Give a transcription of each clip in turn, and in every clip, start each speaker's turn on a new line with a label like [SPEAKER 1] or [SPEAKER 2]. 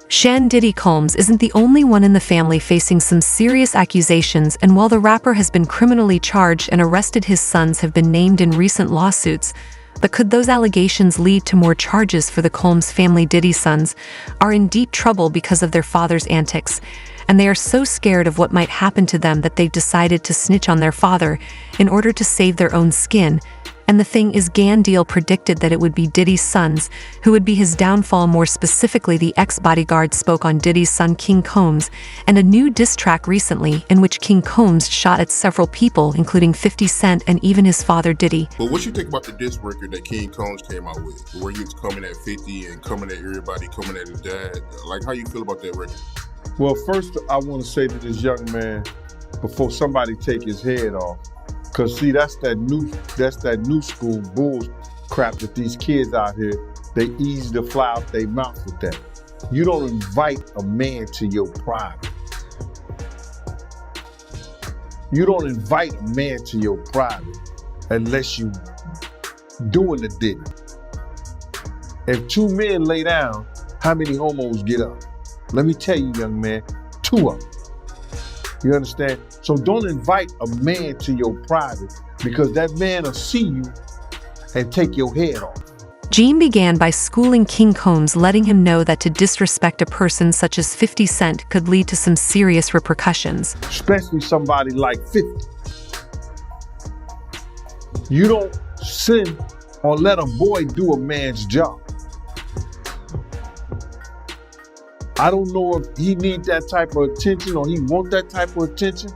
[SPEAKER 1] Shan Diddy Combs isn't the only one in the family facing some serious accusations, and while the rapper has been criminally charged and arrested, his sons have been named in recent lawsuits. But could those allegations lead to more charges for the Combs family? Diddy's sons are in deep trouble because of their father's antics, and they are so scared of what might happen to them that they've decided to snitch on their father in order to save their own skin. And the thing is, Gandil predicted that it would be Diddy's sons who would be his downfall. More specifically, the ex-bodyguard spoke on Diddy's son King Combs and a new diss track recently in which King Combs shot at several people, including 50 Cent and even his father Diddy.
[SPEAKER 2] But what you think about the diss record that King Combs came out with, where he was coming at 50 and coming at everybody, coming at his dad? Like, how you feel about that record?
[SPEAKER 3] Well, first I want to say to this young man, before somebody take his head off, because see, that's that new school bull crap that these kids out here, they easy to fly out their mouth with that. You don't invite a man to your private. You don't invite a man to your private unless you doing the Diddy. If two men lay down, how many homos get up? Let me tell you, young man, 2 of them. You understand? So don't invite a man to your private, because that man will see you and take your head off.
[SPEAKER 1] Gene began by schooling King Combs, letting him know that to disrespect a person such as 50 Cent could lead to some serious repercussions.
[SPEAKER 3] Especially somebody like 50. You don't send or let a boy do a man's job. I don't know if he need that type of attention or he want that type of attention.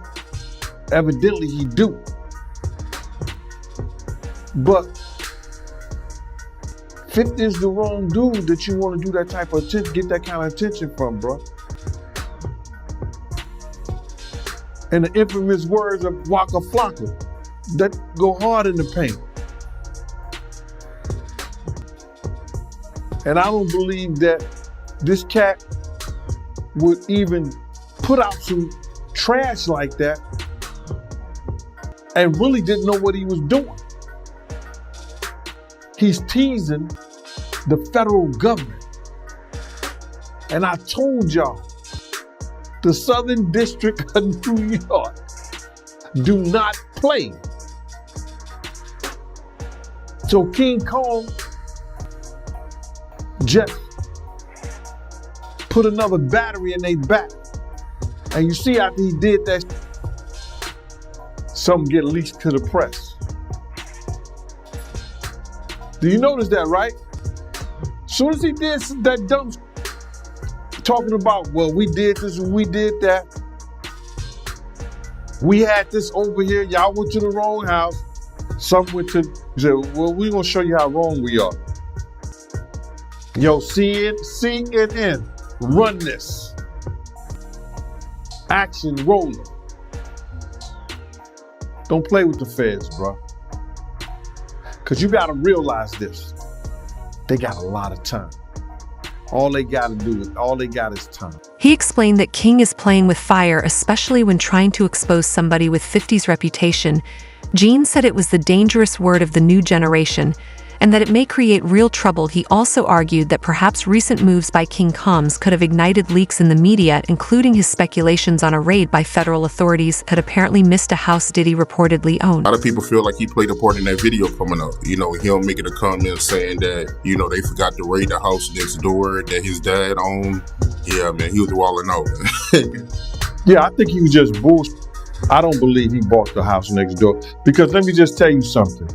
[SPEAKER 3] Evidently he do. But 50 is the wrong dude that you want to do that type of attention, get that kind of attention from, bro. And the infamous words of Waka Flocka that go hard in the paint. And I don't believe that this cat would even put out some trash like that and really didn't know what he was doing. He's teasing the federal government. And I told y'all, the Southern District of New York do not play. So King Kong just put another battery in their back. And you see after he did that, something get leaked to the press. Do you notice that, right? As soon as he did that dumb talking about, well, we did this and we did that. We had this over here, y'all went to the wrong house. Some went to, he said, well, we're gonna show you how wrong we are. Yo, CNN, run this. Action rolling. Don't play with the feds, bro. Because you got to realize this. They got a lot of time. All they got is time.
[SPEAKER 1] He explained that King is playing with fire, especially when trying to expose somebody with 50's reputation. Gene said it was the dangerous word of the new generation, and that it may create real trouble. He also argued that perhaps recent moves by King Combs could have ignited leaks in the media, including his speculations on a raid by federal authorities had apparently missed a house Diddy reportedly owned.
[SPEAKER 2] A lot of people feel like he played a part in that video coming up. You know, him making a comment saying that, you know, they forgot to raid the house next door that his dad owned. Yeah, man, he was walling out.
[SPEAKER 3] Yeah, I think he was just bullshit. I don't believe he bought the house next door. Because let me just tell you something.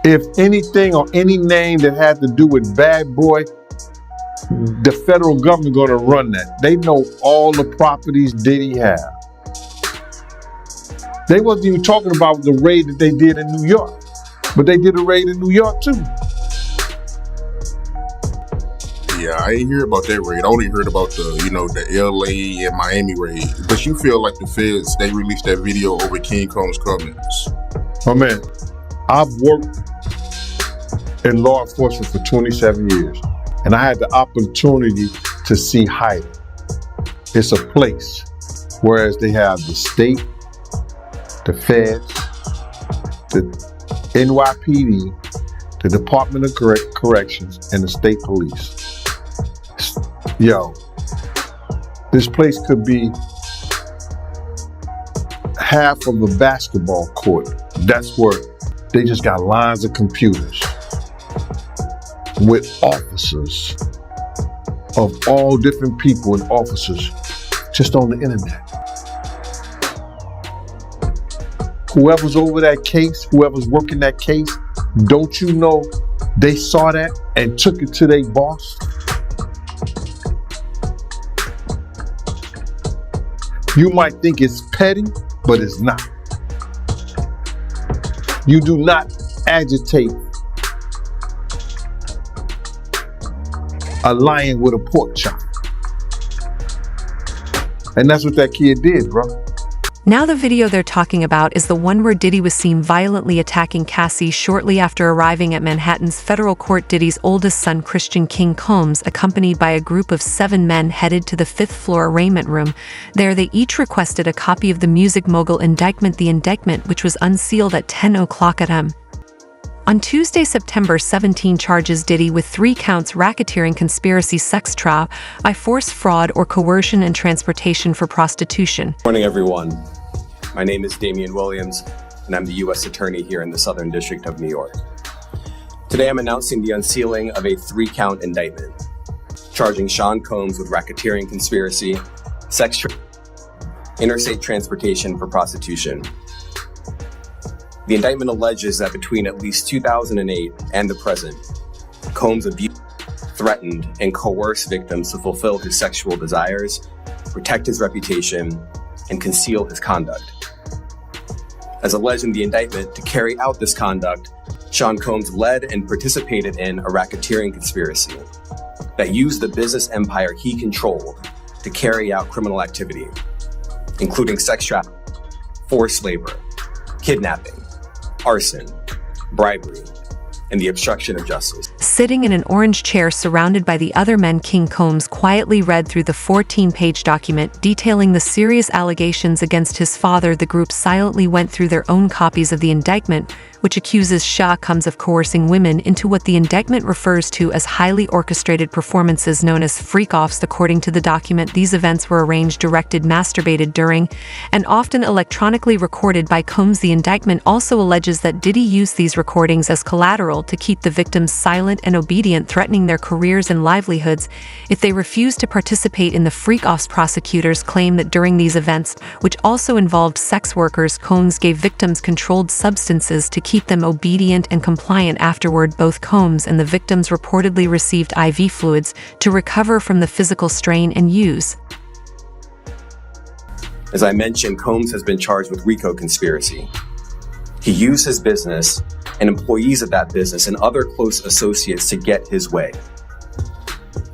[SPEAKER 3] If anything or any name that had to do with Bad Boy, the federal government gonna run that. They know all the properties Diddy have. They wasn't even talking about the raid that they did in New York, but they did a raid in New York too.
[SPEAKER 2] Yeah, I ain't hear about that raid. I only heard about the, you know, the LA and Miami raid. But you feel like the feds, they released that video over King Combs' comments.
[SPEAKER 3] Oh man, I've worked in law enforcement for 27 years, and I had the opportunity to see Hyde. It's a place, whereas they have the state, the feds, the NYPD, the Department of Corrections, and the state police. Yo, This place could be half of a basketball court. That's where they just got lines of computers with officers of all different people and officers just on the internet. Whoever's over that case, whoever's working that case, don't you know they saw that and took it to their boss? You might think it's petty, but it's not. You do not agitate a lion with a pork chop. And that's what that kid did, bro.
[SPEAKER 1] Now the video they're talking about is the one where Diddy was seen violently attacking Cassie shortly after arriving at Manhattan's federal court. Diddy's oldest son, Christian King Combs, accompanied by a group of 7 men, headed to the 5th floor arraignment room. There they each requested a copy of the music mogul indictment, the indictment which was unsealed at 10 o'clock a.m. On Tuesday, September 17, charges Diddy with 3 counts: racketeering, conspiracy, sex trafficking by force, fraud, or coercion, and transportation for prostitution.
[SPEAKER 4] Good morning, everyone. My name is Damian Williams, and I'm the U.S. Attorney here in the Southern District of New York. Today, I'm announcing the unsealing of a 3-count indictment, charging Sean Combs with racketeering, conspiracy, sex trafficking, interstate transportation for prostitution. The indictment alleges that between at least 2008 and the present, Combs abused, threatened, and coerced victims to fulfill his sexual desires, protect his reputation, and conceal his conduct. As alleged in the indictment, to carry out this conduct, Sean Combs led and participated in a racketeering conspiracy that used the business empire he controlled to carry out criminal activity, including sex trafficking, forced labor, kidnapping, arson, bribery, and the obstruction of justice.
[SPEAKER 1] Sitting in an orange chair surrounded by the other men, King Combs quietly read through the 14-page document detailing the serious allegations against his father. The group silently went through their own copies of the indictment, which accuses Combs of coercing women into what the indictment refers to as highly orchestrated performances known as freak-offs. According to the document, these events were arranged, directed, masturbated during, and often electronically recorded by Combs. The indictment also alleges that Diddy used these recordings as collateral to keep the victims silent and obedient, threatening their careers and livelihoods if they refused to participate in the freak-offs. Prosecutors claim that during these events, which also involved sex workers, Combs gave victims controlled substances to keep them obedient and compliant. Afterward, both Combs and the victims reportedly received IV fluids to recover from the physical strain and use.
[SPEAKER 4] As I mentioned, Combs has been charged with RICO conspiracy. He used his business and employees of that business and other close associates to get his way.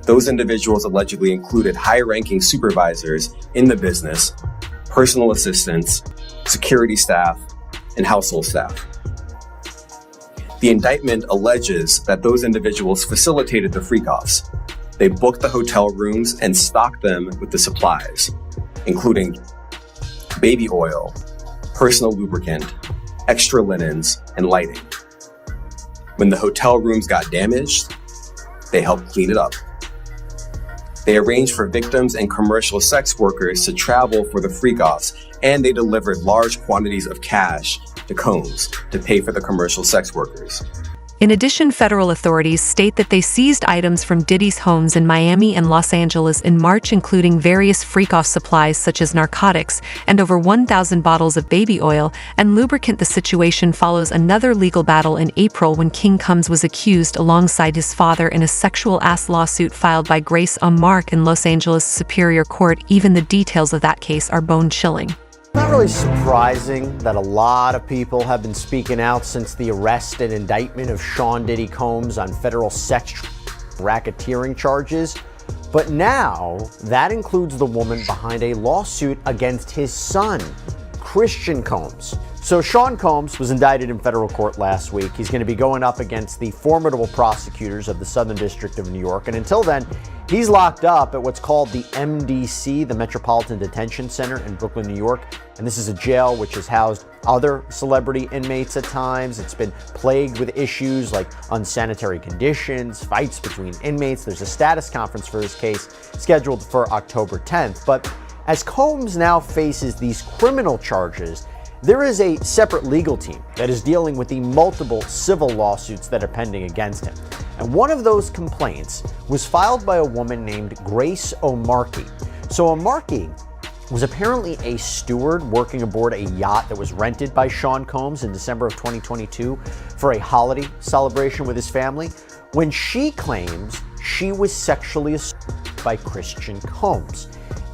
[SPEAKER 4] Those individuals allegedly included high-ranking supervisors in the business, personal assistants, security staff, and household staff. The indictment alleges that those individuals facilitated the freak-offs. They booked the hotel rooms and stocked them with the supplies, including baby oil, personal lubricant, extra linens, and lighting. When the hotel rooms got damaged, they helped clean it up. They arranged for victims and commercial sex workers to travel for the freak-offs, and they delivered large quantities of cash to Combs to pay for the commercial sex workers.
[SPEAKER 1] In addition, federal authorities state that they seized items from Diddy's homes in Miami and Los Angeles in March, including various freak-off supplies such as narcotics and over 1,000 bottles of baby oil and lubricant. The situation follows another legal battle in April when King Combs was accused alongside his father in a sexual assault lawsuit filed by Grace Mark in Los Angeles Superior Court. Even the details of that case are bone-chilling.
[SPEAKER 5] Not really surprising that a lot of people have been speaking out since the arrest and indictment of Sean Diddy Combs on federal sex racketeering charges. But now that includes the woman behind a lawsuit against his son, Christian Combs. So Sean Combs was indicted in federal court last week. He's going to be going up against the formidable prosecutors of the Southern District of New York. And until then, he's locked up at what's called the MDC, the Metropolitan Detention Center in Brooklyn, New York. And this is a jail which has housed other celebrity inmates at times. It's been plagued with issues like unsanitary conditions, fights between inmates. There's a status conference for his case scheduled for October 10th. But as Combs now faces these criminal charges, there is a separate legal team that is dealing with the multiple civil lawsuits that are pending against him. And one of those complaints was filed by a woman named Grace O'Markey. So O'Markey was apparently a steward working aboard a yacht that was rented by Sean Combs in December of 2022 for a holiday celebration with his family, when she claims she was sexually assaulted by Christian Combs.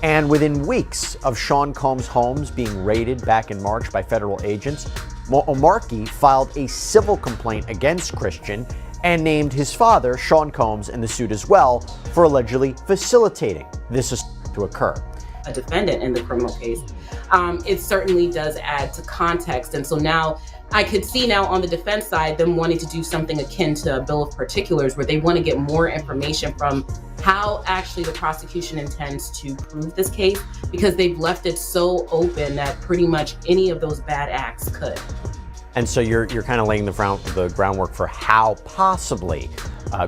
[SPEAKER 5] And within weeks of Sean Combs' homes being raided back in March by federal agents, O'Markey filed a civil complaint against Christian and named his father, Sean Combs, in the suit as well for allegedly facilitating this to occur.
[SPEAKER 6] A defendant in the criminal case, it certainly does add to context. And so now I could see now on the defense side them wanting to do something akin to a bill of particulars, where they want to get more information from how actually the prosecution intends to prove this case, because they've left it so open that pretty much any of those bad acts could.
[SPEAKER 5] And so you're kind of laying the groundwork for how possibly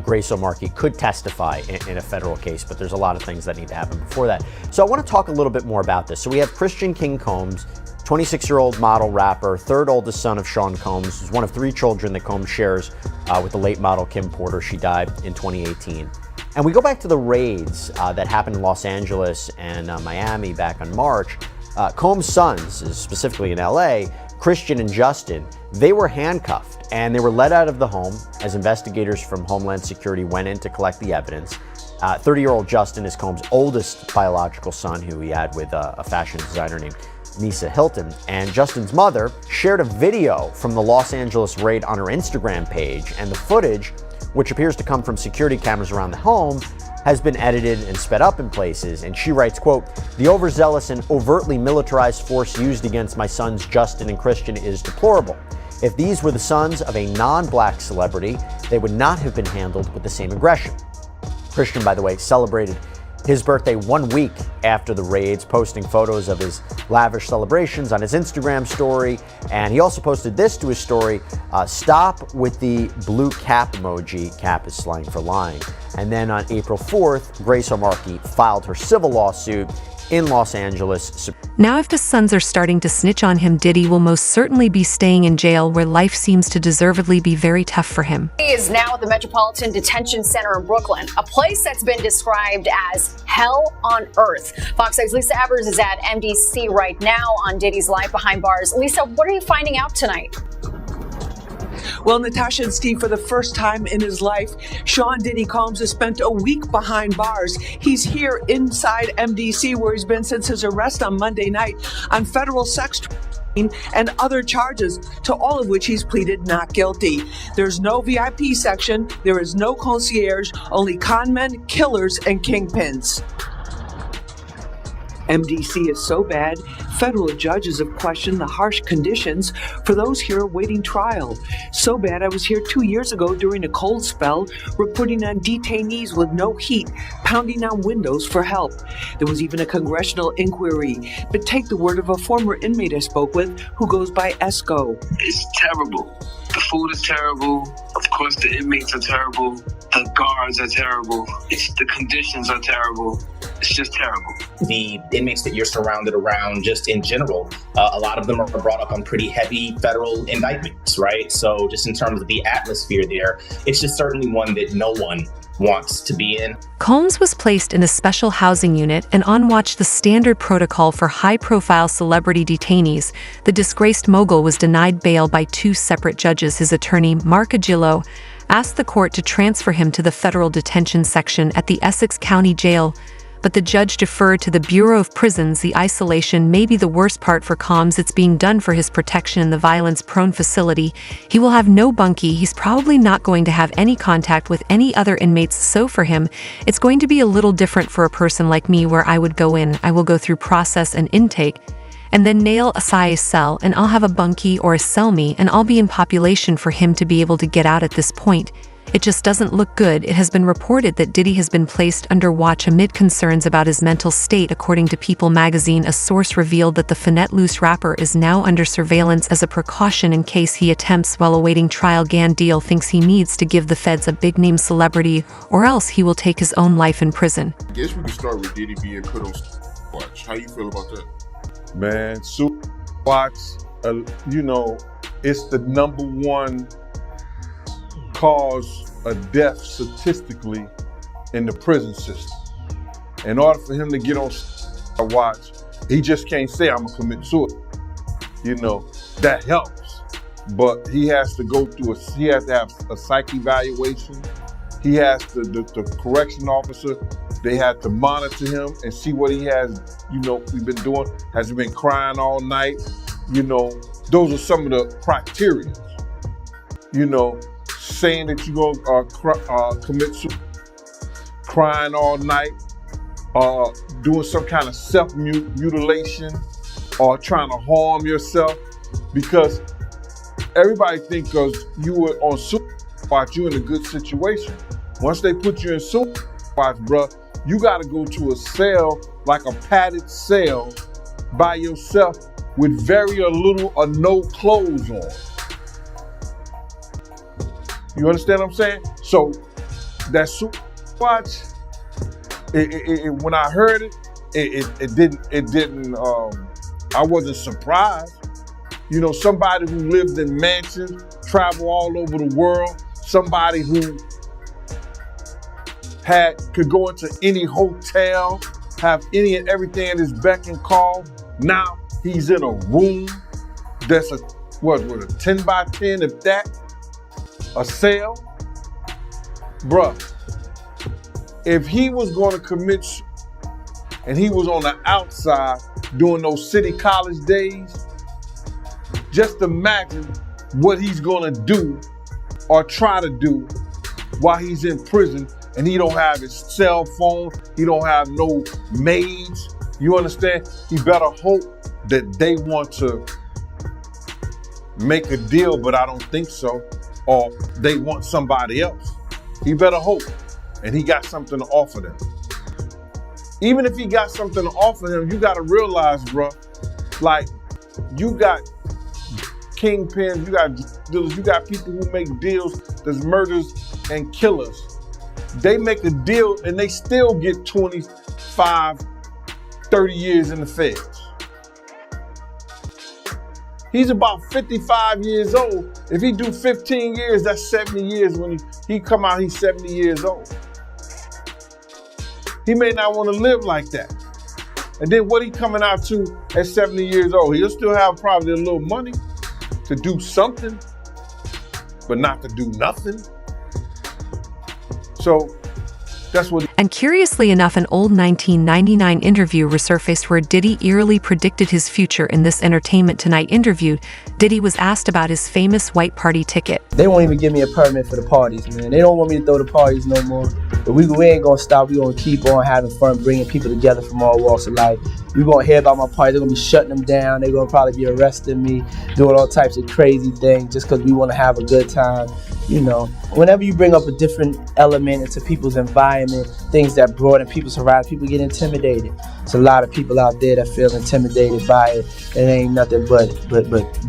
[SPEAKER 5] Grace O'Markey could testify in a federal case, but there's a lot of things that need to happen before that. So I want to talk a little bit more about this. So we have Christian King Combs, 26-year-old model rapper, third oldest son of Sean Combs, who's one of three children that Combs shares with the late model Kim Porter. She died in 2018. And we go back to the raids that happened in Los Angeles and Miami back in March. Combs' sons, specifically in LA, Christian and Justin, they were handcuffed and they were led out of the home as investigators from Homeland Security went in to collect the evidence. 30-year-old Justin is Combs' oldest biological son, who he had with a fashion designer named Nisa Hilton. And Justin's mother shared a video from the Los Angeles raid on her Instagram page, and the footage, which appears to come from security cameras around the home, has been edited and sped up in places. And she writes, quote, "The overzealous and overtly militarized force used against my sons Justin and Christian is deplorable. If these were the sons of a non-black celebrity, they would not have been handled with the same aggression." Christian, by the way, celebrated his birthday 1 week after the raids, posting photos of his lavish celebrations on his Instagram story. And he also posted this to his story: "Stop with the blue cap emoji." Cap is slang for lying. And then on April 4th, Grace O'Markey filed her civil lawsuit in Los Angeles.
[SPEAKER 1] Now, if the sons are starting to snitch on him, Diddy will most certainly be staying in jail, where life seems to deservedly be very tough for him.
[SPEAKER 7] He is now at the Metropolitan Detention Center in Brooklyn, a place that's been described as hell on earth. Fox 6's Lisa Evers is at MDC right now on Diddy's life behind bars. Lisa, what are you finding out tonight?
[SPEAKER 8] Well, Natasha and Steve, for the first time in his life, Sean Diddy Combs has spent a week behind bars. He's here inside MDC, where he's been since his arrest on Monday night on federal sex trafficking and other charges, to all of which he's pleaded not guilty. There's no VIP section, there is no concierge, only con men, killers, and kingpins. MDC is so bad, federal judges have questioned the harsh conditions for those here awaiting trial. So bad, I was here 2 years ago during a cold spell, reporting on detainees with no heat, pounding on windows for help. There was even a congressional inquiry. But take the word of a former inmate I spoke with who goes by Esco.
[SPEAKER 9] It's terrible. The food is terrible. Of course, the inmates are terrible. The guards are terrible. The conditions are terrible. It's just terrible.
[SPEAKER 10] The inmates that you're surrounded around, just in general, a lot of them are brought up on pretty heavy federal indictments, right? So just in terms of the atmosphere there, it's just certainly one that no one wants to be in.
[SPEAKER 1] Combs was placed in a special housing unit and on watch, the standard protocol for high-profile celebrity detainees. The disgraced mogul was denied bail by two separate judges. His attorney, Mark Agillo, asked the court to transfer him to the federal detention section at the Essex County Jail, but the judge deferred to the Bureau of Prisons. The isolation may be the worst part for Combs. It's being done for his protection in the violence-prone facility. He will have no bunkie. He's probably not going to have any contact with any other inmates. So for him, it's going to be a little different for a person like me, where I would go in. I will go through process and intake, and then nail Asai's cell, and I'll have a bunkie or a sell me, and I'll be in population for him to be able to get out at this point. It just doesn't look good. It has been reported that Diddy has been placed under watch amid concerns about his mental state. According to People magazine, a source revealed that the Loose rapper is now under surveillance as a precaution in case he attempts while awaiting trial. Gan Deal thinks he needs to give the feds a big-name celebrity, or else he will take his own life in prison.
[SPEAKER 2] I guess we can start with Diddy being put on watch. How you feel about that?
[SPEAKER 3] Man, super watch, you know, it's the #1 cause of death statistically in the prison system. In order for him to get on watch, he just can't say, I'm gonna commit suicide. You know, that helps. But he has to go through he has to have a psych evaluation. He has to, the correction officer, they had to monitor him and see what he has, you know, we've been doing. Has he been crying all night? You know, those are some of the criteria. You know, saying that you're gonna commit suicide, crying all night, doing some kind of self-mutilation, or trying to harm yourself, because everybody thinks because you were on suicide watch, you're in a good situation. Once they put you in suicide watch, bruh, you gotta go to a cell, like a padded cell, by yourself with very little or no clothes on. You understand what I'm saying? So that suicide watch, when I heard it, it didn't. I wasn't surprised. You know, somebody who lived in mansions, travel all over the world, somebody who could go into any hotel, have any and everything at his beck and call. Now he's in a room that's a 10 by 10, if that, a cell. Bruh, if he was going to commit and he was on the outside during those city college days, just imagine what he's going to do or try to do while he's in prison, and he don't have his cell phone, he don't have no maids. You understand? He better hope that they want to make a deal, but I don't think so, or they want somebody else. He better hope, and he got something to offer them. Even if he got something to offer him, you gotta realize, bro, like, you got kingpins, you got dealers, you got people who make deals, there's murders and killers. They make a deal and they still get 25, 30 years in the feds. He's about 55 years old. If he do 15 years, that's 70 years. When he come out, he's 70 years old. He may not want to live like that. And then what he coming out to at 70 years old? He'll still have probably a little money to do something, but not to do nothing. So that's what.
[SPEAKER 1] And curiously enough, an old 1999 interview resurfaced where Diddy eerily predicted his future. In this Entertainment Tonight interview, Diddy was asked about his famous white party ticket.
[SPEAKER 11] They won't even give me a permit for the parties, man. They don't want me to throw the parties no more. But we ain't gonna stop. We gonna keep on having fun, bringing people together from all walks of life. You gonna hear about my party. They're gonna be shutting them down. They're gonna probably be arresting me, doing all types of crazy things just because we want to have a good time. You know, whenever you bring up a different element into people's environment, things that broaden people's horizons, people get intimidated. There's a lot of people out there that feel intimidated by it. It ain't nothing but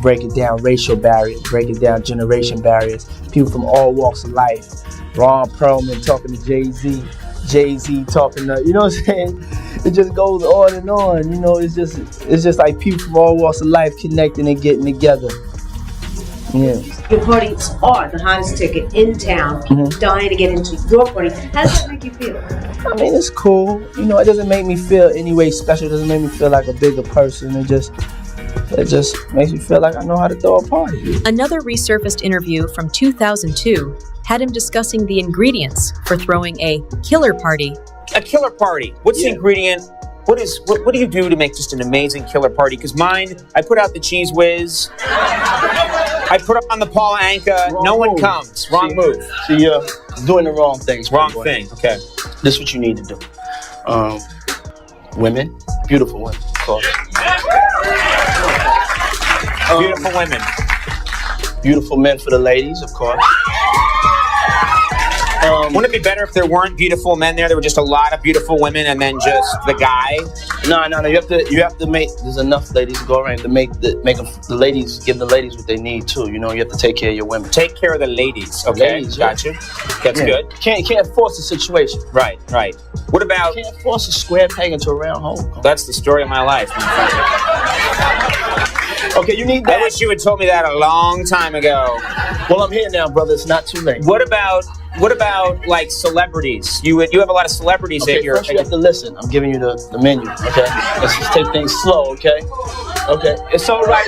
[SPEAKER 11] break it down racial barriers, break it down generation barriers. People from all walks of life. Ron Perlman talking to Jay-Z. Jay-Z talking to, you know what I'm saying? It just goes on and on. You know, it's just like people from all walks of life connecting and getting together. Yeah.
[SPEAKER 12] Your parties are the hottest ticket in town. People dying to get into your party. How does that make you feel?
[SPEAKER 11] I mean, it's cool. You know, it doesn't make me feel any way special. It doesn't make me feel like a bigger person. It just makes me feel like I know how to throw a party.
[SPEAKER 13] Another resurfaced interview from 2002 had him discussing the ingredients for throwing a killer party.
[SPEAKER 14] A killer party. What's the ingredient? What do you do to make just an amazing killer party? Because mine, I put out the Cheese Whiz. I put on the Paul Anka. No one comes. Wrong move.
[SPEAKER 11] See, you're doing the wrong things.
[SPEAKER 14] Wrong thing. Okay.
[SPEAKER 11] This is what you need to do. Women, beautiful women, of course.
[SPEAKER 14] Beautiful women.
[SPEAKER 11] Beautiful men for the ladies, of course.
[SPEAKER 14] Wouldn't it be better if there weren't beautiful men there? There were just a lot of beautiful women, and then just the guy.
[SPEAKER 11] No. You have to make. There's enough ladies to go around to make the ladies give the ladies what they need too. You know, you have to take care of your women.
[SPEAKER 14] Take care of the ladies. Okay,
[SPEAKER 11] ladies,
[SPEAKER 14] gotcha. That's good.
[SPEAKER 11] Can't force the situation.
[SPEAKER 14] Right. What about?
[SPEAKER 11] Can't force a square peg into a round hole.
[SPEAKER 14] That's the story of my life.
[SPEAKER 11] Okay, you need that.
[SPEAKER 14] I wish you had told me that a long time ago.
[SPEAKER 11] Well, I'm here now, brother. It's not too late.
[SPEAKER 14] What about like celebrities? You have a lot of celebrities
[SPEAKER 11] okay,
[SPEAKER 14] at your.
[SPEAKER 11] First you have to listen. I'm giving you the menu. Okay, let's just take things slow. Okay. It's all right.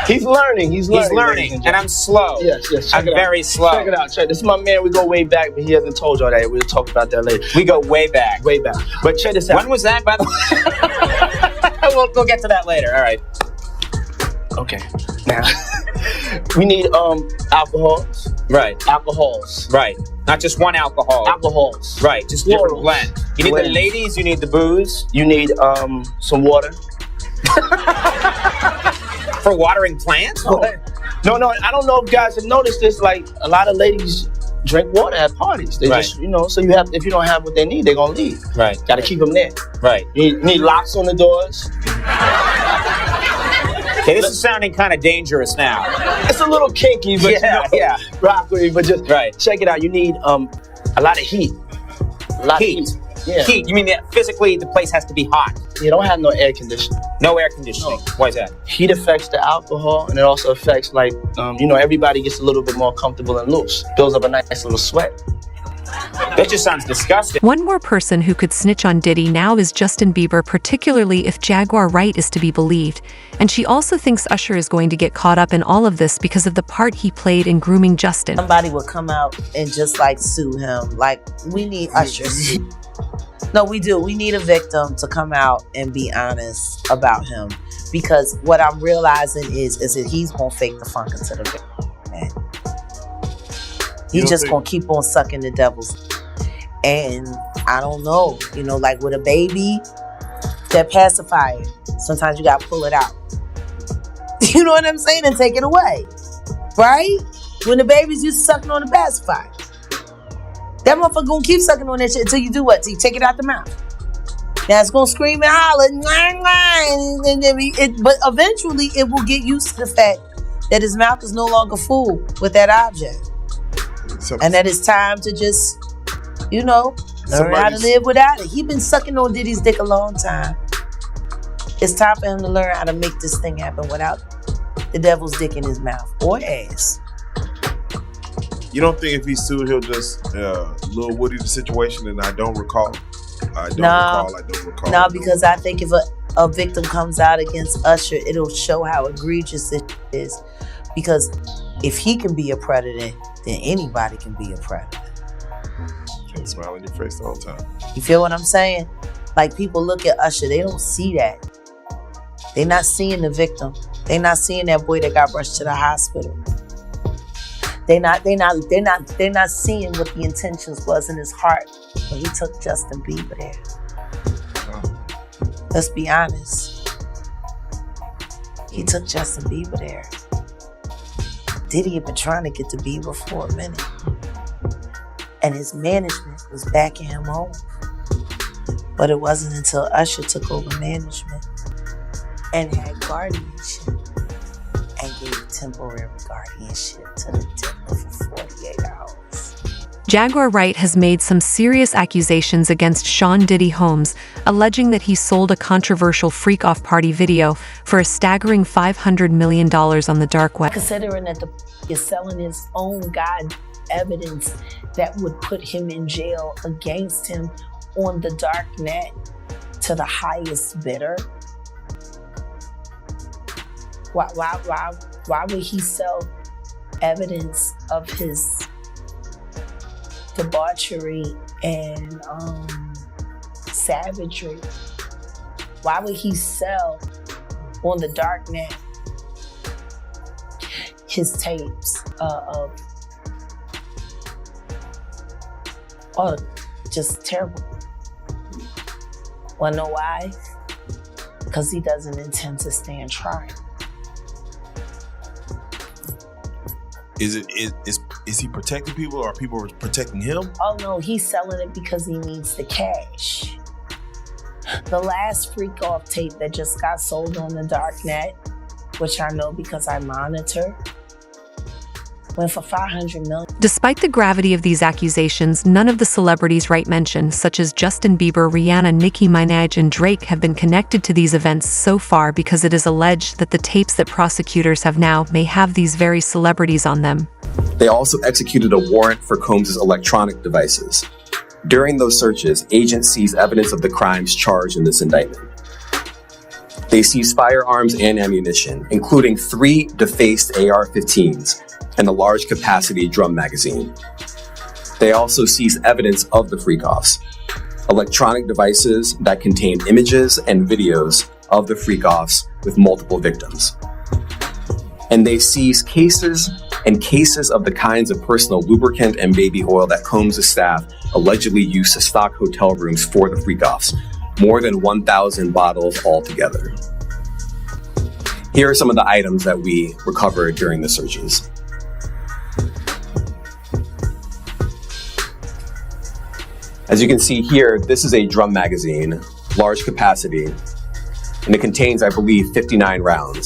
[SPEAKER 11] He's learning. He's learning,
[SPEAKER 14] and I'm slow.
[SPEAKER 11] Yes.
[SPEAKER 14] I'm very slow.
[SPEAKER 11] Check it out. This is my man. We go way back, but he hasn't told y'all that. We'll talk about that later.
[SPEAKER 14] We go way back.
[SPEAKER 11] But check this out.
[SPEAKER 14] When was that, by the way? We'll get to that later. All right.
[SPEAKER 11] Okay. Now we need alcohols.
[SPEAKER 14] Right.
[SPEAKER 11] Alcohols.
[SPEAKER 14] Right. Not just one alcohol.
[SPEAKER 11] Alcohols.
[SPEAKER 14] Right. Just different blend. You need the ladies. You need the booze.
[SPEAKER 11] You need some water.
[SPEAKER 14] For watering plants?
[SPEAKER 11] No. I don't know if guys have noticed this. Like a lot of ladies drink water at parties. They just, so you have. If you don't have what they need, they're gonna leave.
[SPEAKER 14] Right.
[SPEAKER 11] Got to keep them there.
[SPEAKER 14] Right.
[SPEAKER 11] You need locks on the doors.
[SPEAKER 14] Okay, this is sounding kind of dangerous now.
[SPEAKER 11] It's a little kinky, but rock with me. But just check it out. You need a lot of heat. A lot of heat. Yeah.
[SPEAKER 14] Heat. You mean that physically the place has to be hot?
[SPEAKER 11] You don't have no air conditioning.
[SPEAKER 14] No air conditioning.
[SPEAKER 11] No.
[SPEAKER 14] Why is that?
[SPEAKER 11] Heat affects the alcohol, and it also affects everybody gets a little bit more comfortable and loose. Builds up a nice little sweat.
[SPEAKER 14] That just sounds disgusting.
[SPEAKER 1] One more person who could snitch on Diddy now is Justin Bieber, particularly if Jaguar Wright is to be believed. And she also thinks Usher is going to get caught up in all of this because of the part he played in grooming Justin.
[SPEAKER 15] Somebody would come out and just sue him. We need Usher. No, we do. We need a victim to come out and be honest about him. Because what I'm realizing is that he's going to fake the funk into the victim, man. He's just going to keep on sucking the devil's. And I don't know, with a baby, that pacifier, sometimes you got to pull it out. You know what I'm saying? And take it away. Right? When the babies used to sucking on the pacifier. That motherfucker going to keep sucking on that shit until you do what? Till you take it out the mouth. Now it's going to scream and holler. But eventually it will get used to the fact that his mouth is no longer full with that object. And that it's time to just, learn how to live without it. He been sucking on Diddy's dick a long time. It's time for him to learn how to make this thing happen without the devil's dick in his mouth or ass.
[SPEAKER 16] You don't think if he sued, he'll just Lil Woody the situation? And I don't recall.
[SPEAKER 15] No, because I think if a victim comes out against Usher, it'll show how egregious it is. Because if he can be a predator, then anybody can be a predator.
[SPEAKER 16] Can't smile in your face the whole time.
[SPEAKER 15] You feel what I'm saying? People look at Usher, they don't see that. They're not seeing the victim. They're not seeing that boy that got rushed to the hospital. They're not seeing what the intentions was in his heart when he took Justin Bieber there. Let's be honest. He took Justin Bieber there. Diddy had been trying to get to Bieber for a minute. And his management was backing him off. But it wasn't until Usher took over management and had guardianship and gave temporary guardianship to the Dipper for 48 hours.
[SPEAKER 1] Jaguar Wright has made some serious accusations against Sean Diddy Combs, alleging that he sold a controversial freak-off party video for a staggering $500 million on the dark web.
[SPEAKER 15] Considering that the is selling his own evidence that would put him in jail against him on the dark net to the highest bidder. Why would he sell evidence of his debauchery and savagery? Why would he sell on the dark net his tapes of just terrible? Wanna know why? Because he doesn't intend to stand trial.
[SPEAKER 16] Is he protecting people, or are people protecting him?
[SPEAKER 17] Oh no, he's selling it because he needs the cash. The last freak off tape that just got sold on the dark net, which I know because I monitor, went for $500 million.
[SPEAKER 1] Despite the gravity of these accusations, none of the celebrities Wright mentioned, such as Justin Bieber, Rihanna, Nicki Minaj, and Drake, have been connected to these events so far, because it is alleged that the tapes that prosecutors have now may have these very celebrities on them.
[SPEAKER 4] They also executed a warrant for Combs' electronic devices. During those searches, agents seized evidence of the crimes charged in this indictment. They seized firearms and ammunition, including 3 defaced AR-15s and a large capacity drum magazine. They also seized evidence of the freak-offs, electronic devices that contained images and videos of the freak-offs with multiple victims. And they seized cases and cases of the kinds of personal lubricant and baby oil that Combs' staff allegedly used to stock hotel rooms for the freak-offs, more than 1,000 bottles altogether. Here are some of the items that we recovered during the searches. As you can see here, this is a drum magazine, large capacity, and it contains, I believe, 59 rounds.